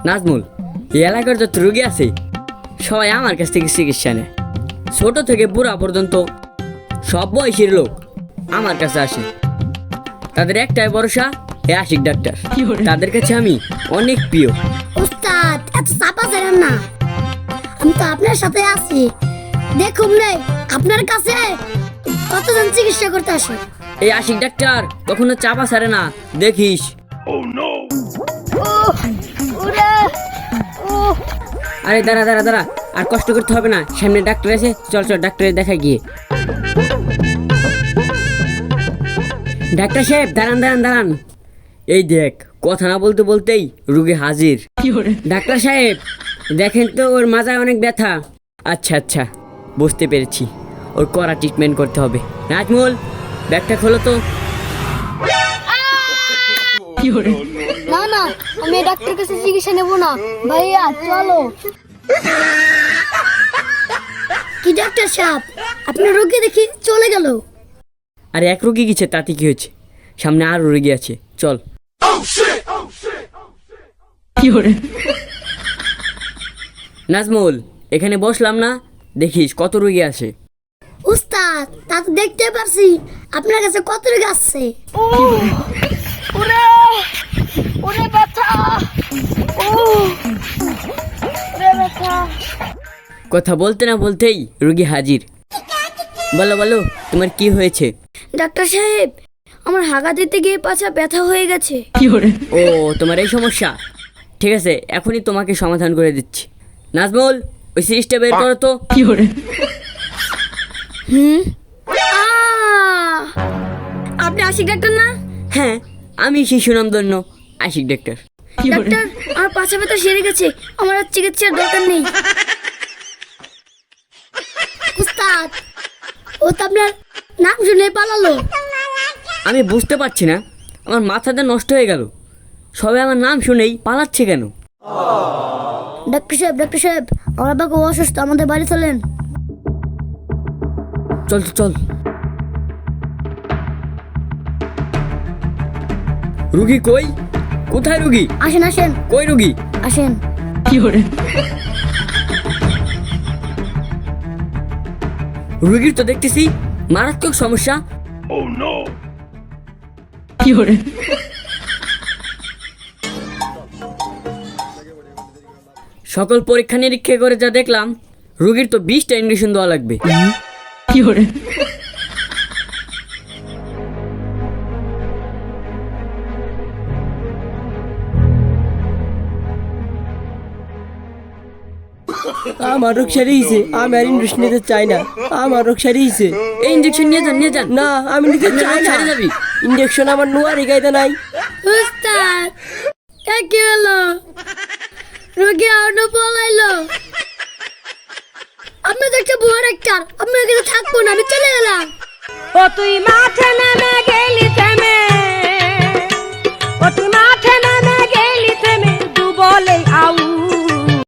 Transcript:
নাজমুল, এই এলাকার যত রোগী আছে সবাই আমার কাছ থেকে চিকিৎসা নেয়। ছোট থেকে বুড়া পর্যন্ত সব বয়সের লোক আমার কাছে আসে। তাদের একটাই ভরসা, এই আশিক ডাক্তার। তাদের কাছে আমি অনেক প্রিয়। উস্তাদ, এত চাপা ছিলেন না, আমি তো আপনার সাথে আছি। দেখুন রে, আপনার কাছে কতজন চিকিৎসা করতে আসে। এই আশিক ডাক্তার কখনো চাপা ছাড়ে না, দেখিস। আরে দাঁড়া দাঁড়া দাঁড়া, আর কষ্ট করতে হবে না, সামনে ডাক্তার আছে, চল চল ডাক্তারের দেখা গিয়ে। ডাক্তার সাহেব দাঁড়ান দাঁড়ান দাঁড়ান, এই দেখ, কথা না বলতে বলতেই রুগী হাজির। ডাক্তার সাহেব দেখেন তো, ওর মাথায় অনেক ব্যথা। আচ্ছা আচ্ছা, বুঝতে পেরেছি, ওর কড়া ট্রিটমেন্ট করতে হবে। নাজমুল, ব্যাগটা খোলো তো। না না, আমি ডাক্তার কাছে চিকিৎসা নেব না। ভাইয়া চলো। কি ডাক্তার সাহেব, আপনার রোগী দেখি চলে গেল। আরে এক রোগী গেছে, তাতে কি হয়েছে, সামনে আরো রোগী আছে, চল। নাজমুল, এখানে বসলাম না, দেখিস কত রোগী আছে। উস্তাদ, তা তো দেখতে পারছি আপনার কাছে কত রোগী আসছে। কথা বলতে না বলতেই রোগী হাজির। বলো বলো, তোমার কি হয়েছে? ডাক্তার সাহেব, আমার হাগা দিতে গিয়ে পাছা ব্যথা হয়ে গেছে। ও, তোমার এই সমস্যা? ঠিক আছে, এখনই তোমাকে সমাধান করে দিচ্ছি। নাজমুল, ওই সিরিজটা বের করো তো। আপনি আশিক ডাক্তার না? হ্যাঁ, আমি সেই সুনামধন্য আশিক ডাক্তার। ডাক্তার, আমার পাছা ব্যথা সেরে গেছে, আমার আর চিকিৎসার দরকার নেই। উস্তাদ, ও তো আপনার নাম শুনে পালালো। আমি বুঝতে পারছি না, আমার মাথাটা নষ্ট হয়ে গেল, সবাই আমার নাম শুনেই পালাচ্ছে কেন? ডাক্তার সাহেব, আমার বাবা অসুস্থ, আমাদের বাড়ি চলেন। চল তো চল। রুগী কই? কোথায় রুগী? আসেন আসেন, কই রুগী? আসেন। রুগীর তো দেখতেছি মারাত্মক সমস্যা। সকল পরীক্ষা নিরীক্ষা করে যা দেখলাম, রুগীর তো 20টা ইঞ্জেকশন দেওয়া লাগবে। আমার রোগ সারিয়েছে, আমি আর ইঞ্জেকশন নিতে চাই না। আমার রোগ সারিয়েছে। এই ইঞ্জেকশন নিয়ে যান, নিয়ে যান। না, আমি নিতে চাই না। সারি যাবি। ইঞ্জেকশন আমার নোয়ারি গাইতে নাই। উস্তাদ, কি হলো? রোগী আনো পলাইলো। আপনি তো একটা বুয়া ডাক্তার, আপনার কাছে থাকবো না, আমি চলে গেলাম। ও তুই মাঠে নেমে